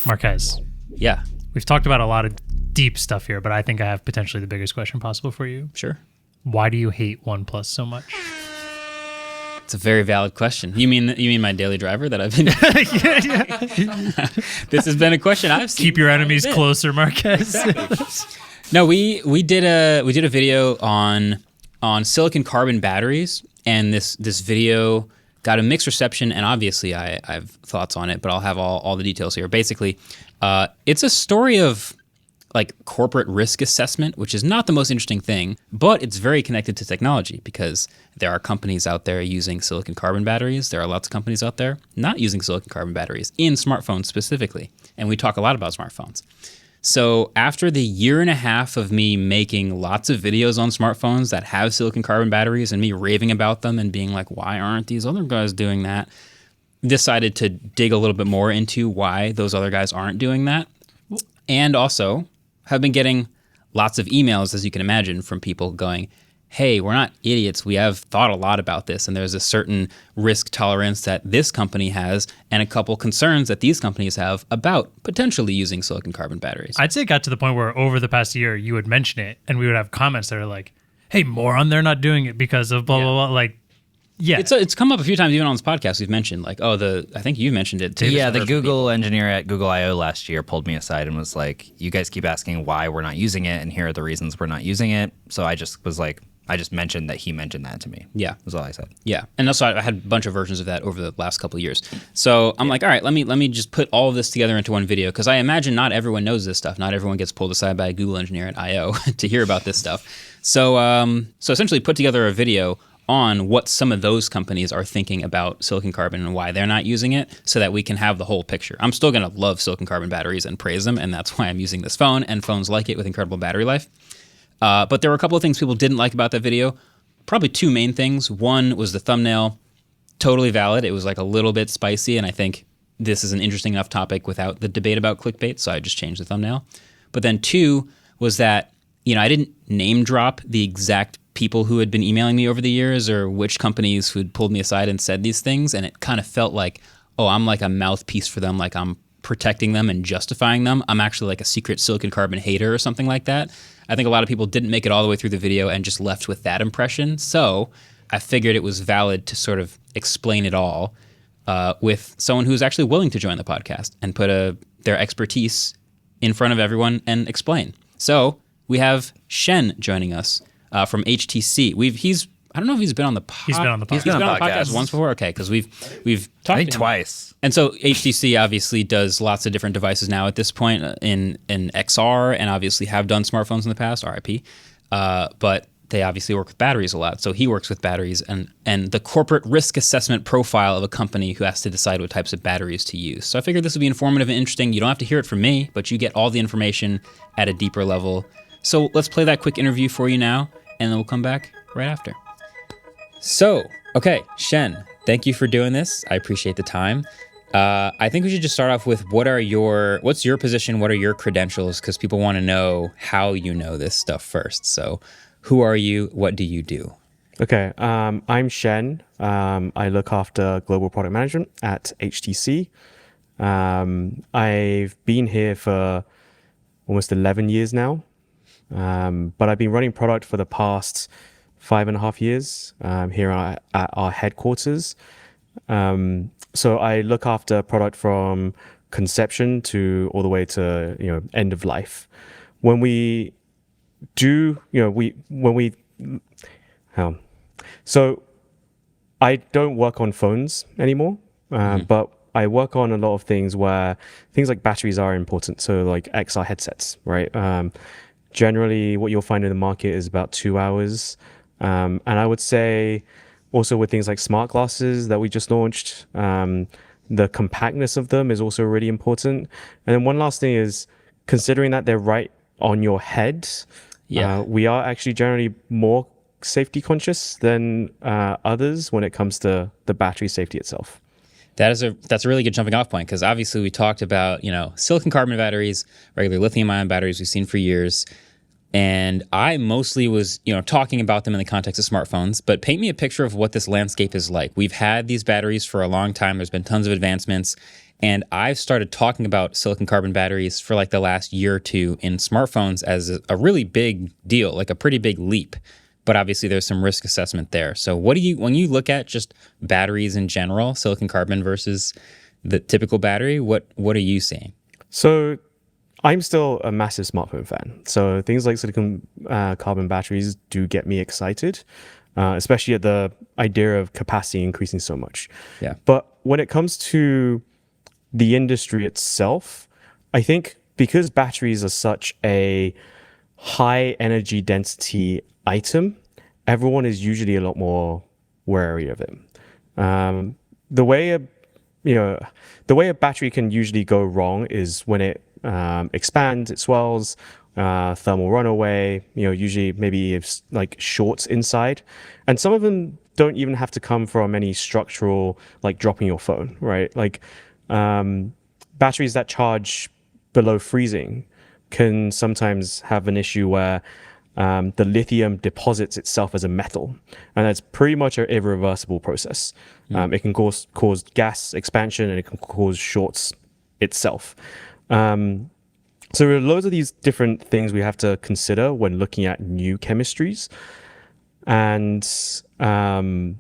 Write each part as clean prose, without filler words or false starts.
Marques, Yeah, we've talked about a lot of deep stuff here, but I think I have potentially the biggest question possible for you. sure. Why do you hate OnePlus so much? It's a very valid question. You mean my daily driver that I've been? This has been a question I've seen. Keep your enemies closer, Marques. No, we did a video on silicon carbon batteries, and this video got a mixed reception, and obviously I have thoughts on it, but I'll have all the details here. Basically, it's a story of like corporate risk assessment, which is not the most interesting thing, but it's very connected to technology because there are companies out there using silicon carbon batteries. There are lots of companies out there not using silicon carbon batteries in smartphones specifically, and we talk a lot about smartphones. So after the year and a half of me making lots of videos on smartphones that have silicon carbon batteries and me raving about them and being like, why aren't these other guys doing that? Decided to dig a little bit more into why those other guys aren't doing that. And also have been getting lots of emails, as you can imagine, from people going, hey, we're not idiots. We have thought a lot about this, and there's a certain risk tolerance that this company has and a couple concerns that these companies have about potentially using silicon carbon batteries. I'd say it got to the point where over the past year, you would mention it, and we would have comments that are like, hey, moron, they're not doing it because of blah, blah, blah. Like, yeah. It's come up a few times, even on this podcast, we've mentioned, like, I think you mentioned it too. Yeah, the Google engineer at Google I/O last year pulled me aside and was like, you guys keep asking why we're not using it, and here are the reasons we're not using it. So I just was like, I just mentioned that he mentioned that to me. Yeah. That's all I said. Yeah. And also I had a bunch of versions of that over the last couple of years. So I'm like, all right, let me just put all of this together into one video, because I imagine not everyone knows this stuff. Not everyone gets pulled aside by a Google engineer at I/O to hear about this stuff. So essentially put together a video on what some of those companies are thinking about silicon carbon and why they're not using it, so that we can have the whole picture. I'm still going to love silicon carbon batteries and praise them, and that's why I'm using this phone and phones like it with incredible battery life. But there were a couple of things people didn't like about that video. Probably two main things. One was the thumbnail. Totally valid. It was like a little bit spicy, and I think this is an interesting enough topic without the debate about clickbait, so I just changed the thumbnail. But then two was that, I didn't name drop the exact people who had been emailing me over the years or which companies who had pulled me aside and said these things, and it kind of felt like, oh, I'm like a mouthpiece for them, like I'm protecting them and justifying them. I'm actually like a secret silicon carbon hater or something like that. I think a lot of people didn't make it all the way through the video and just left with that impression. So I figured it was valid to sort of explain it all with someone who's actually willing to join the podcast and put their expertise in front of everyone and explain. So we have Shen joining us from HTC. I don't know if he's been on the podcast. He's been on the podcast. He's been on the podcast once before? Okay, because we've talked I think to him twice. And so HTC obviously does lots of different devices now at this point in XR, and obviously have done smartphones in the past, RIP. But they obviously work with batteries a lot. So he works with batteries and the corporate risk assessment profile of a company who has to decide what types of batteries to use. So I figured this would be informative and interesting. You don't have to hear it from me, but you get all the information at a deeper level. So let's play that quick interview for you now, and then we'll come back right after. So, okay, Shen, thank you for doing this. I appreciate the time. I think we should just start off with what's your position? What are your credentials? Because people want to know how you know this stuff first. So who are you? What do you do? Okay, I'm Shen. I look after global product management at HTC. I've been here for almost 11 years now, but I've been running product for the past 5.5 years here at our headquarters. So I look after product from conception to all the way to end of life. When we do, so I don't work on phones anymore, but I work on a lot of things where things like batteries are important. So like XR headsets, right? Generally, what you'll find in the market is about 2 hours. And I would say also with things like smart glasses that we just launched, the compactness of them is also really important. And then one last thing is considering that they're right on your head. Yeah. We are actually generally more safety conscious than others when it comes to the battery safety itself. That's a really good jumping off point, because obviously we talked about silicon carbon batteries, regular lithium ion batteries we've seen for years. And I mostly was, talking about them in the context of smartphones, but paint me a picture of what this landscape is like. We've had these batteries for a long time. There's been tons of advancements. And I've started talking about silicon carbon batteries for like the last year or two in smartphones as a really big deal, like a pretty big leap. But obviously there's some risk assessment there. So when you look at just batteries in general, silicon carbon versus the typical battery, what are you seeing? So I'm still a massive smartphone fan. So things like silicon carbon batteries do get me excited, especially at the idea of capacity increasing so much. Yeah. But when it comes to the industry itself, I think because batteries are such a high energy density item, everyone is usually a lot more wary of it. The way a battery can usually go wrong is when it expands, it swells, thermal runaway, usually maybe it's like shorts inside. And some of them don't even have to come from any structural, like dropping your phone, right? Like batteries that charge below freezing can sometimes have an issue where the lithium deposits itself as a metal, and that's pretty much an irreversible process. It can cause gas expansion, and it can cause shorts itself. So there are loads of these different things we have to consider when looking at new chemistries, and so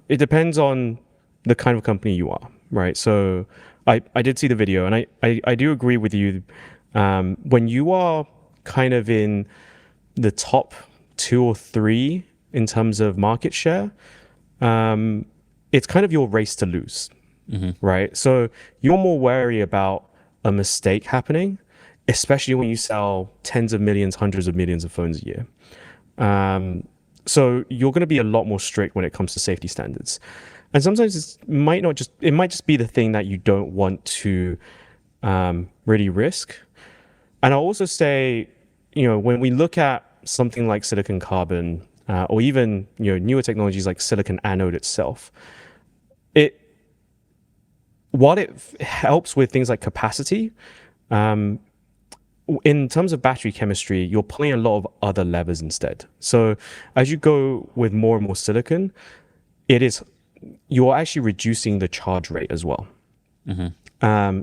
it depends on the kind of company you are, right? So I did see the video, and I do agree with you. When you are kind of in the top 2 or 3 in terms of market share, it's kind of your race to lose, right? So you're more wary about a mistake happening, especially when you sell tens of millions, hundreds of millions of phones a year. So you're going to be a lot more strict when it comes to safety standards. And sometimes it might just be the thing that you don't want to really risk. And I'll also say, when we look at something like silicon carbon, or even newer technologies like silicon anode itself, while it helps with things like capacity, in terms of battery chemistry, you're pulling a lot of other levers instead. So as you go with more and more silicon, you're actually reducing the charge rate as well.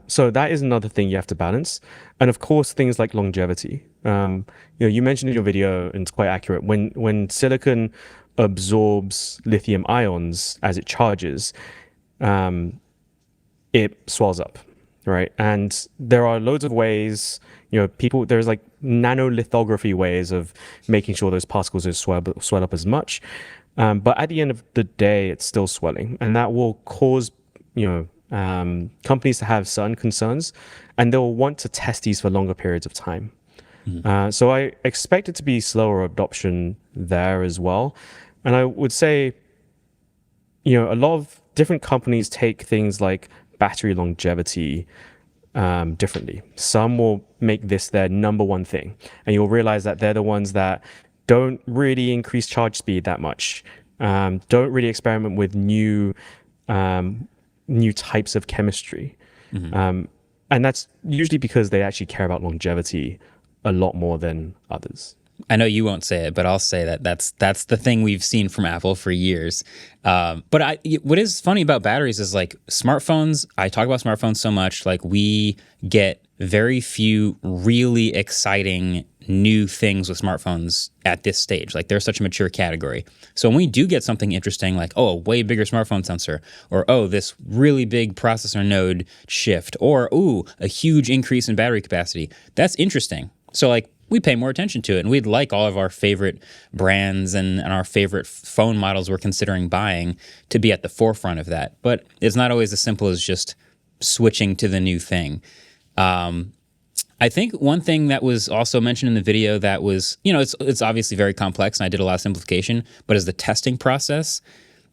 So that is another thing you have to balance. And of course, things like longevity. You mentioned in your video, and it's quite accurate, when silicon absorbs lithium ions as it charges, it swells up, right? And there are loads of ways, there's like nanolithography ways of making sure those particles don't swell up as much. But at the end of the day, it's still swelling, and that will cause, companies to have certain concerns, and they'll want to test these for longer periods of time. So I expect it to be slower adoption there as well. And I would say, a lot of different companies take things like battery longevity differently. Some will make this their number one thing, and you'll realize that they're the ones that don't really increase charge speed that much, don't really experiment with new types of chemistry. And that's usually because they actually care about longevity a lot more than others. I know you won't say it, but I'll say that's the thing we've seen from Apple for years. But what is funny about batteries is like smartphones. I talk about smartphones so much. Like we get very few really exciting new things with smartphones at this stage. Like they're such a mature category. So when we do get something interesting, like a way bigger smartphone sensor, or this really big processor node shift, or a huge increase in battery capacity, that's interesting. So like we pay more attention to it, and we'd like all of our favorite brands and our favorite phone models we're considering buying to be at the forefront of that. But it's not always as simple as just switching to the new thing. I think one thing that was also mentioned in the video that was, it's obviously very complex, and I did a lot of simplification, but is the testing process.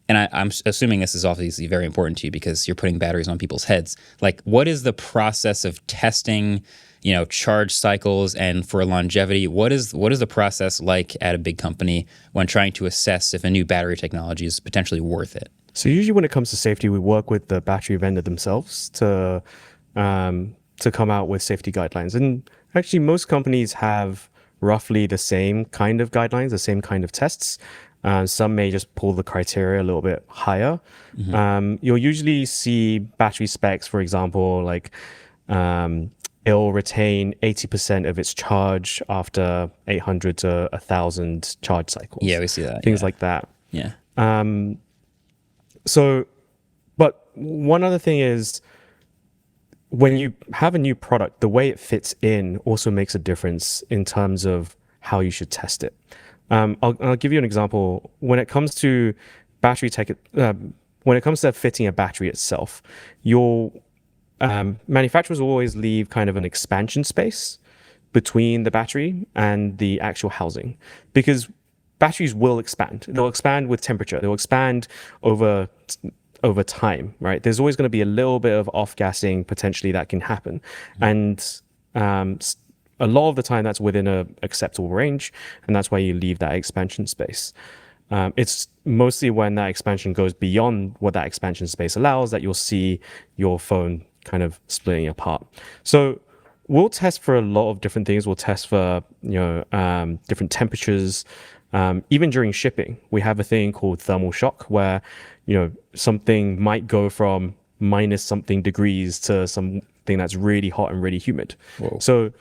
And I'm assuming this is obviously very important to you because you're putting batteries on people's heads. Like, what is the process of testing, charge cycles, and for longevity? What is the process like at a big company when trying to assess if a new battery technology is potentially worth it? So usually when it comes to safety, we work with the battery vendor themselves to come out with safety guidelines. And actually most companies have roughly the same kind of guidelines, the same kind of tests. Some may just pull the criteria a little bit higher. You'll usually see battery specs, for example, like it'll retain 80% of its charge after 800 to 1,000 charge cycles. Yeah, we see that. Things like that. Yeah. But one other thing is, when you have a new product, the way it fits in also makes a difference in terms of how you should test it. I'll give you an example. When it comes to battery tech, when it comes to fitting a battery itself, your manufacturers will always leave kind of an expansion space between the battery and the actual housing, because batteries will expand. They'll expand with temperature. They'll expand over time, right? There's always going to be a little bit of off-gassing potentially that can happen. And a lot of the time that's within a acceptable range, and that's why you leave that expansion space. It's mostly when that expansion goes beyond what that expansion space allows that you'll see your phone kind of splitting apart. So we'll test for a lot of different things. We'll test for, different temperatures. Even during shipping, we have a thing called thermal shock where, something might go from minus something degrees to something that's really hot and really humid. Whoa. So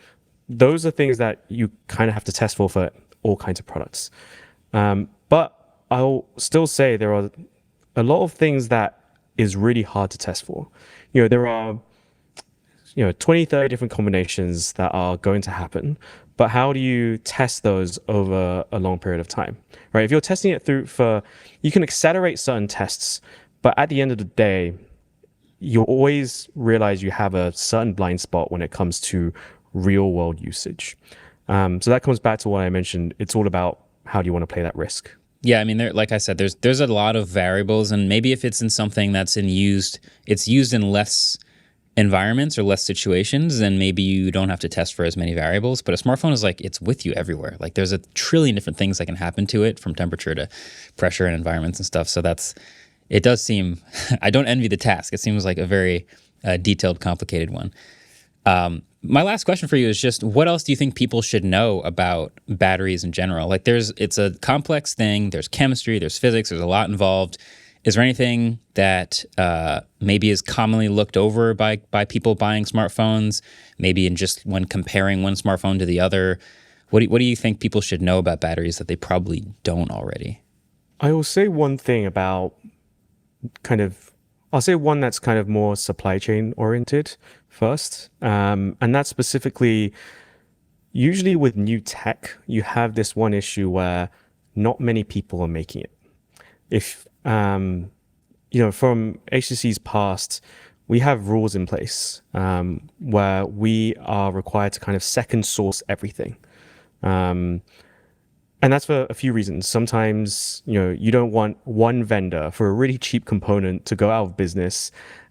those are things that you kind of have to test for all kinds of products. But I'll still say there are a lot of things that is really hard to test for. There are 20, 30 different combinations that are going to happen, but how do you test those over a long period of time, right? If you're testing it you can accelerate certain tests, but at the end of the day, you'll always realize you have a certain blind spot when it comes to real world usage. So that comes back to what I mentioned. It's all about how do you want to play that risk. Yeah, I mean, like I said, there's a lot of variables, and maybe if it's in something that's it's used in less environments or less situations, then maybe you don't have to test for as many variables. But a smartphone is like, it's with you everywhere. Like there's a trillion different things that can happen to it, from temperature to pressure and environments and stuff. So it does seem, I don't envy the task. It seems like a very detailed, complicated one. My last question for you is just, what else do you think people should know about batteries in general? Like it's a complex thing. There's chemistry, there's physics, there's a lot involved. Is there anything that maybe is commonly looked over by people buying smartphones, maybe in just when comparing one smartphone to the other? What do you think people should know about batteries that they probably don't already? I will say one thing about I'll say one that's kind of more supply chain oriented first. And that's specifically, usually with new tech, you have this one issue where not many people are making it. If, from HTC's past, we have rules in place where we are required to kind of second source everything. And that's for a few reasons. Sometimes, you don't want one vendor for a really cheap component to go out of business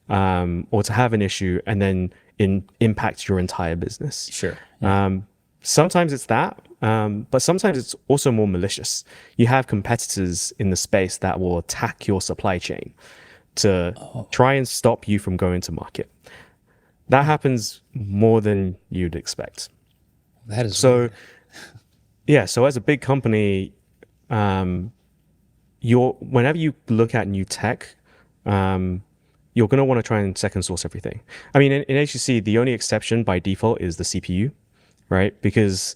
or to have an issue and then impact your entire business. Sure. Sometimes it's that, but sometimes it's also more malicious. You have competitors in the space that will attack your supply chain to try and stop you from going to market. That happens more than you'd expect. That is so. weird. Yeah, so as a big company, whenever you look at new tech, you're going to want to try and second source everything. I mean, in HTC, the only exception by default is the CPU, right? Because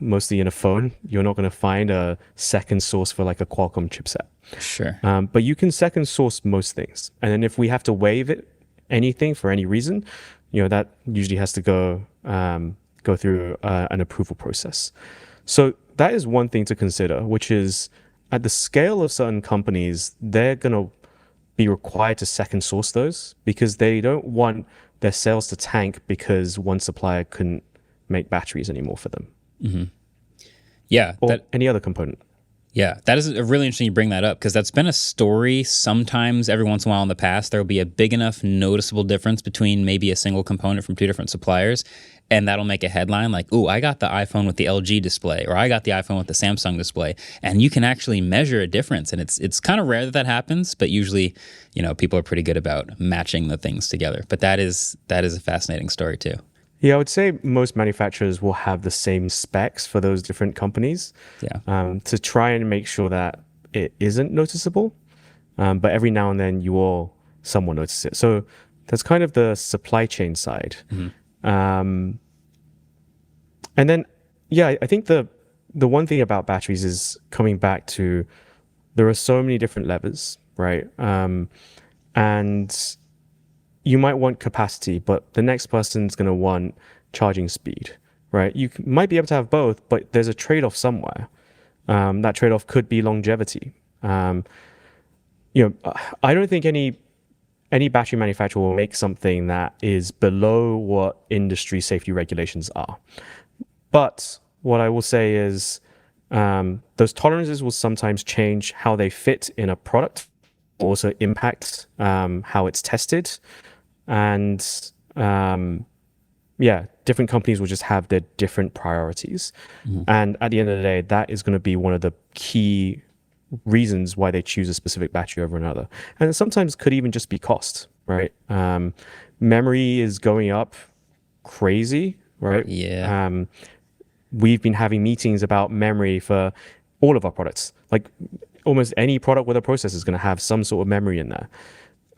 mostly in a phone, you're not going to find a second source for like a Qualcomm chipset. Sure. But you can second source most things. And then if we have to waive anything for any reason, that usually has to go through an approval process. So that is one thing to consider, which is at the scale of certain companies, they're going to be required to second source those because they don't want their sales to tank because one supplier couldn't make batteries anymore for them. Mm-hmm. Yeah. Or any other component. Yeah, that is really interesting you bring that up because that's been a story sometimes every once in a while in the past. There will be a big enough noticeable difference between maybe a single component from two different suppliers, and that'll make a headline like, ooh, I got the iPhone with the LG display, or I got the iPhone with the Samsung display. And you can actually measure a difference. And it's kind of rare that happens, but usually, people are pretty good about matching the things together. But that is a fascinating story too. Yeah, I would say most manufacturers will have the same specs for those different companies. Yeah. To try and make sure that it isn't noticeable. But every now and then you will somewhat notice it. So that's kind of the supply chain side. And then, yeah, I think the one thing about batteries is coming back to there are so many different levers, right? And you might want capacity, but the next person's going to want charging speed, right? You might be able to have both, but there's a trade-off somewhere. That trade-off could be longevity. I don't think any battery manufacturer will make something that is below what industry safety regulations are. But what I will say is those tolerances will sometimes change how they fit in a product, also impact how it's tested. And different companies will just have their different priorities. And at the end of the day, that is going to be one of the key reasons why they choose a specific battery over another. And it sometimes could even just be cost, right? Memory is going up crazy, right? Yeah. We've been having meetings about memory for all of our products. Like almost any product with a processor is going to have some sort of memory in there.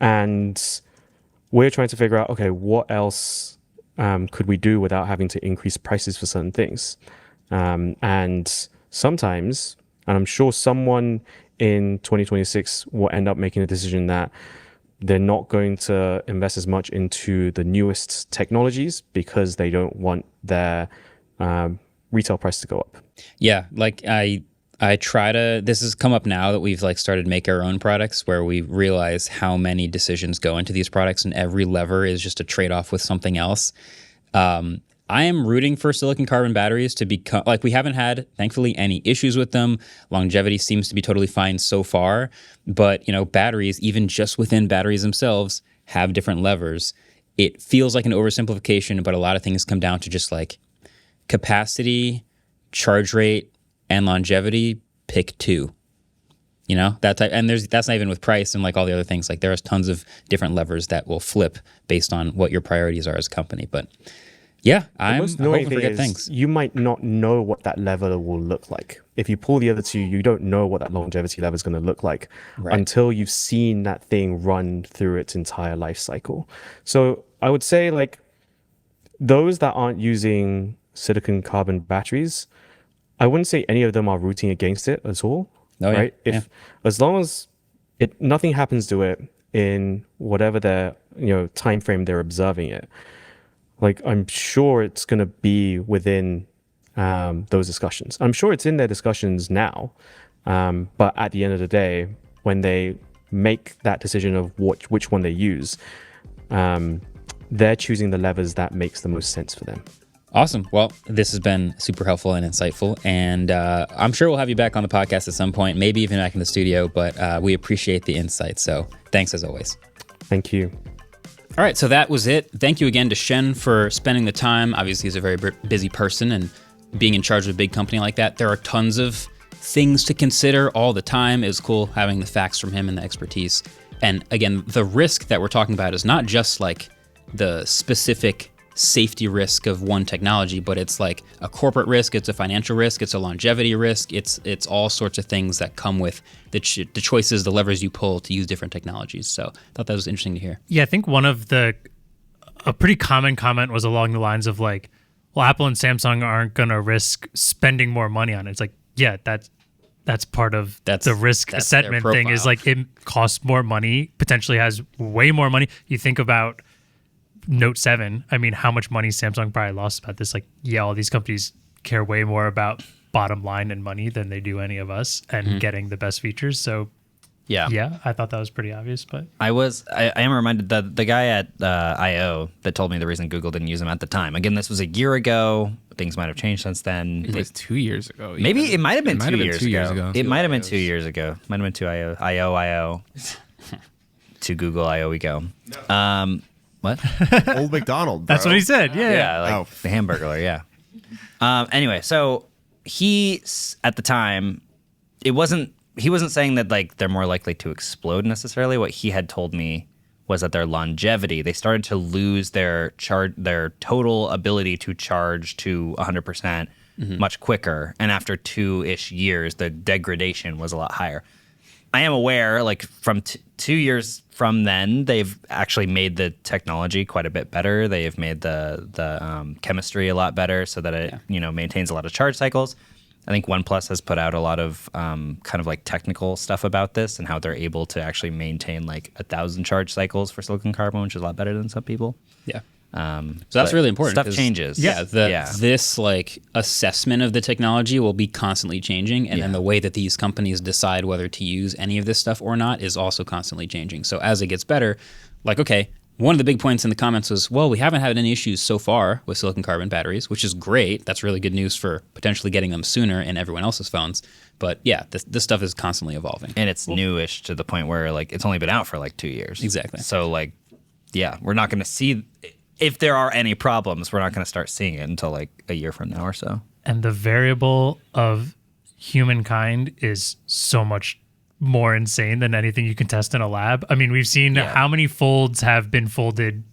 And we're trying to figure out, okay, what else could we do without having to increase prices for certain things? And sometimes, and I'm sure someone in 2026 will end up making a decision that they're not going to invest as much into the newest technologies because they don't want their retail price to go up. Yeah, like I try to, this has come up now that we've like started to make our own products where we realize how many decisions go into these products and every lever is just a trade-off with something else. I am rooting for silicon carbon batteries to become, like we haven't had, thankfully, any issues with them. Longevity seems to be totally fine so far. But, batteries, even just within batteries themselves, have different levers. It feels like an oversimplification, but a lot of things come down to just like capacity, charge rate, and longevity. Pick two. That type, and that's not even with price and like all the other things. Like there's tons of different levers that will flip based on what your priorities are as a company. But yeah, I'm hoping for good things. You might not know what that lever will look like. If you pull the other two, you don't know what that longevity lever is going to look like until you've seen that thing run through its entire life cycle. So I would say like those that aren't using silicon carbon batteries, I wouldn't say any of them are rooting against it at all. Right? As long as nothing happens to it in whatever their time frame they're observing it, like I'm sure it's going to be within those discussions. I'm sure it's in their discussions now, but at the end of the day, when they make that decision of which one they use, they're choosing the levers that makes the most sense for them. Awesome. Well, this has been super helpful and insightful, and I'm sure we'll have you back on the podcast at some point, maybe even back in the studio, but we appreciate the insight. So thanks as always. Thank you. All right, so that was it. Thank you again to Shen for spending the time. Obviously, he's a very busy person, and being in charge of a big company like that, there are tons of things to consider all the time. It was cool having the facts from him and the expertise. And again, the risk that we're talking about is not just like the specific safety risk of one technology, but it's like a corporate risk, it's a financial risk, it's a longevity risk, it's all sorts of things that come with the choices, the levers you pull to use different technologies. So I thought that was interesting to hear. Yeah, I think a pretty common comment was along the lines of like, well, Apple and Samsung aren't going to risk spending more money on it. It's like, yeah, that's part of the risk assessment thing is like it costs more money, potentially has way more money. You think about Note 7, I mean, how much money Samsung probably lost about this? Like, yeah, all these companies care way more about bottom line and money than they do any of us and getting the best features. So, yeah, I thought that was pretty obvious. But I am reminded that the guy at I/O that told me the reason Google didn't use them at the time. Again, this was a year ago. Things might have changed since then. It was 2 years ago. Maybe it might have been 2 years ago. It might have been 2 IOs. years ago. Might have been 2 I/O. To Google I/O we go. What? Old McDonald, bro. that's what he said. Yeah. Like the Hamburglar, yeah. Anyway, so at the time, he wasn't saying that like they're more likely to explode necessarily. What he had told me was that their longevity, they started to lose their total ability to charge to 100% much quicker. And after 2-ish years, the degradation was a lot higher. I am aware, like from 2 years from then, they've actually made the technology quite a bit better. They have made the chemistry a lot better so that it maintains a lot of charge cycles. I think OnePlus has put out a lot of kind of like technical stuff about this and how they're able to actually maintain like 1,000 charge cycles for silicon carbon, which is a lot better than some people. Yeah. So that's really important. Stuff changes. This like assessment of the technology will be constantly changing, and then the way that these companies decide whether to use any of this stuff or not is also constantly changing. So as it gets better, like, okay, one of the big points in the comments was, well, we haven't had any issues so far with silicon carbon batteries, which is great. That's really good news for potentially getting them sooner in everyone else's phones. But yeah, this stuff is constantly evolving. And it's newish to the point where like it's only been out for like 2 years. Exactly. So like, yeah, we're not going to see, if there are any problems, we're not going to start seeing it until like a year from now or so. And the variable of humankind is so much more insane than anything you can test in a lab. I mean, we've seen how many folds have been folded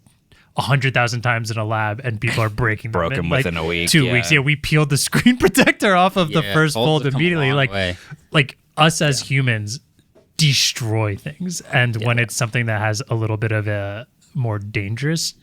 100,000 times in a lab, and people are breaking them broken in within like a week. 2 weeks. Yeah, we peeled the screen protector off of the first fold immediately. Like us as humans destroy things, and when it's something that has a little bit of a more dangerous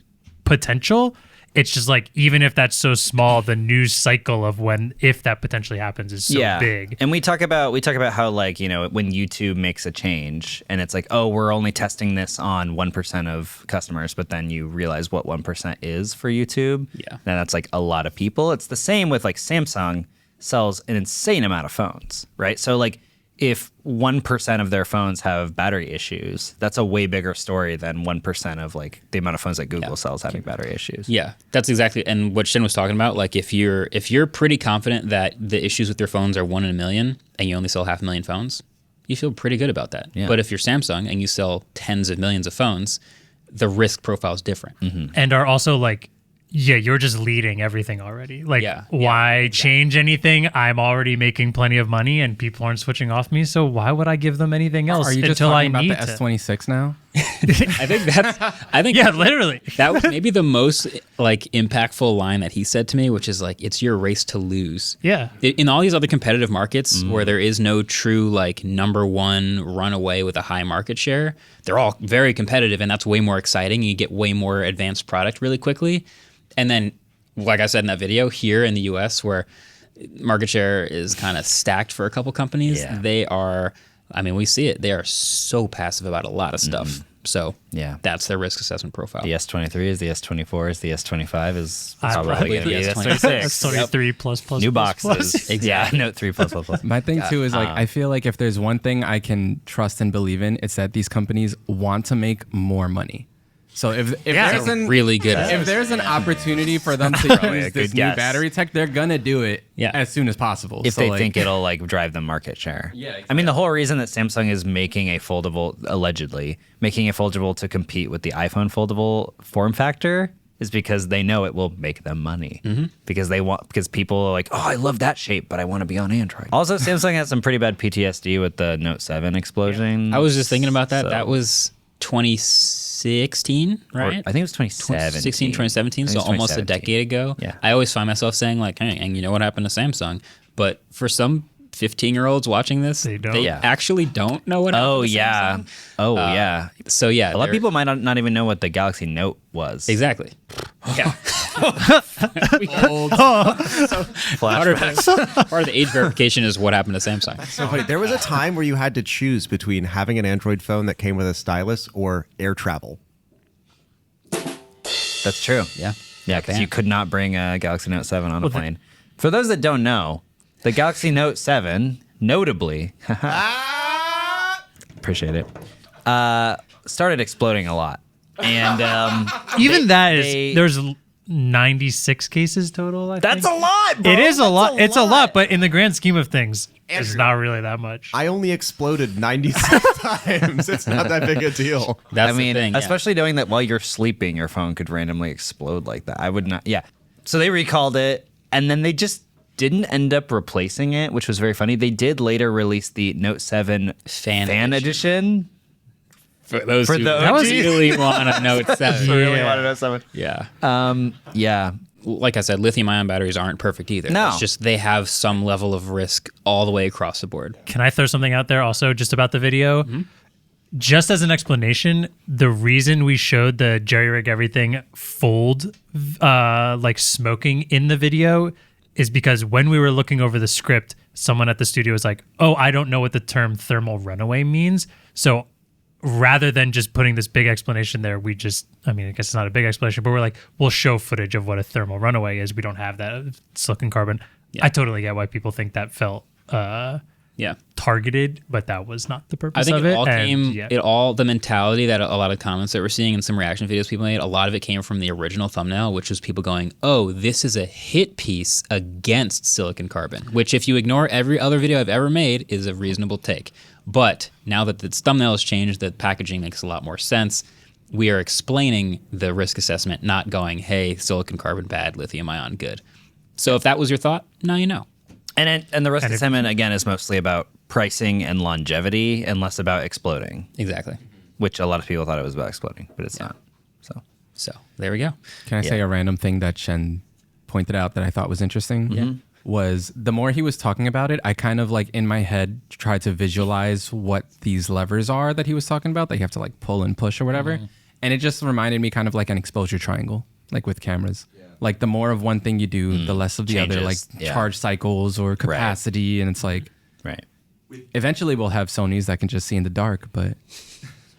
potential, it's just like, even if that's so small, the news cycle of if that potentially happens is so big. And we talk about how, like, when YouTube makes a change and it's like, oh, we're only testing this on 1% of customers, but then you realize what 1% is for YouTube. Yeah. Then that's like a lot of people. It's the same with like Samsung sells an insane amount of phones, right? So like if 1% of their phones have battery issues, that's a way bigger story than 1% of like the amount of phones that Google sells having battery issues. Yeah, that's exactly. And what Shen was talking about, like if you're pretty confident that the issues with your phones are 1 in a million and you only sell 500,000 phones, you feel pretty good about that. Yeah. But if you're Samsung and you sell tens of millions of phones, the risk profile is different. Mm-hmm. And are also like, you're just leading everything already. Like, why change anything? I'm already making plenty of money and people aren't switching off me. So why would I give them anything else? Are you just talking about the S26 now? I think yeah, literally. That was maybe the most like impactful line that he said to me, which is like, it's your race to lose. Yeah. In all these other competitive markets where there is no true like number one runaway with a high market share, they're all very competitive, and that's way more exciting. You get way more advanced product really quickly. And then, like I said in that video, here in the US, where market share is kind of stacked for a couple companies, they are, I mean, we see it, they are so passive about a lot of stuff. So that's their risk assessment profile. The S23 is the S24 is the S25 is probably going to be the S26. S23 plus. New boxes. Plus. Yeah, Note 3 plus. My thing too is like, I feel like if there's one thing I can trust and believe in, it's that these companies want to make more money. So if there's really good. If there's an opportunity for them to use this new battery tech, they're gonna do it as soon as possible. If they think it'll like drive the market share. Yeah. Exactly. I mean, the whole reason that Samsung is making a foldable, allegedly making a foldable to compete with the iPhone foldable form factor, is because they know it will make them money. Because people are like, oh, I love that shape, but I want to be on Android. Also, Samsung has some pretty bad PTSD with the Note 7 explosion. I was just thinking about that. So. That was 2016, right? I think it was 2017. 2017, so almost a decade ago. Yeah. I always find myself saying like, hey, and you know what happened to Samsung? But for some 15-year-olds watching this, they actually don't know what happened to Samsung. So yeah. A lot of people might not even know what the Galaxy Note was. Exactly. Yeah. Part of the age verification is what happened to Samsung. So funny. There was a time where you had to choose between having an Android phone that came with a stylus or air travel. That's true. Yeah. Yeah, because you could not bring a Galaxy Note 7 on a plane. For those that don't know, the Galaxy Note 7, notably, appreciate it, started exploding a lot. And even there's 96 cases total, I think. That's a lot, bro. It is a lot. It's a lot, but in the grand scheme of things, it's not really that much. I only exploded 96 times. It's not that big a deal. That's the thing, especially knowing that while you're sleeping, your phone could randomly explode like that. I would not. Yeah. So they recalled it, and then they just didn't end up replacing it, which was very funny. They did later release the Note 7 Fan Edition. For those who the OGs. really want to Note 7. Really wanted to know someone. Yeah. Yeah. Like I said, lithium-ion batteries aren't perfect either. No. It's just they have some level of risk all the way across the board. Can I throw something out there also just about the video? Just as an explanation, the reason we showed the jerry-rig everything fold like smoking in the video is because when we were looking over the script, someone at the studio was like, oh, I don't know what the term thermal runaway means. So rather than just putting this big explanation there, I guess it's not a big explanation, but we're like, we'll show footage of what a thermal runaway is. We don't have that silicon carbon. Yeah. I totally get why people think that felt targeted, but that was not the purpose I think of it. The mentality that a lot of comments that we're seeing in some reaction videos people made, a lot of it came from the original thumbnail, which was people going, oh, this is a hit piece against silicon carbon, which if you ignore every other video I've ever made is a reasonable take. But now that the thumbnail has changed, the packaging makes a lot more sense. We are explaining the risk assessment, not going, hey, silicon carbon bad, lithium ion good. So if that was your thought, now you know. And the risk assessment, again, is mostly about pricing and longevity and less about exploding. Exactly. Which a lot of people thought it was about exploding, but it's not. So there we go. Can I say a random thing that Shen pointed out that I thought was interesting? Yeah. Was the more he was talking about it, I kind of like in my head tried to visualize what these levers are that he was talking about that you have to like pull and push or whatever. And it just reminded me kind of like an exposure triangle, like with cameras. Like the more of one thing you do, the less of the other, like charge cycles or capacity. And it's like, eventually we'll have Sonys that can just see in the dark, but.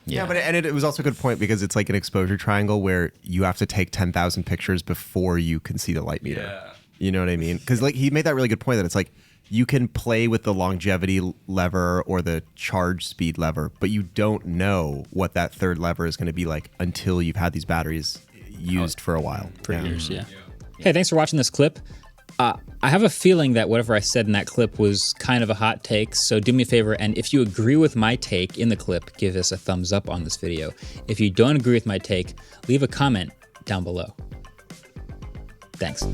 But it was also a good point because it's like an exposure triangle where you have to take 10,000 pictures before you can see the light meter. Yeah. You know what I mean? Because like he made that really good point that it's like you can play with the longevity lever or the charge speed lever, but you don't know what that third lever is going to be like until you've had these batteries used for a while. For years, yeah. Hey, thanks for watching this clip. I have a feeling that whatever I said in that clip was kind of a hot take, so do me a favor, and if you agree with my take in the clip, give us a thumbs up on this video. If you don't agree with my take, leave a comment down below. Thanks.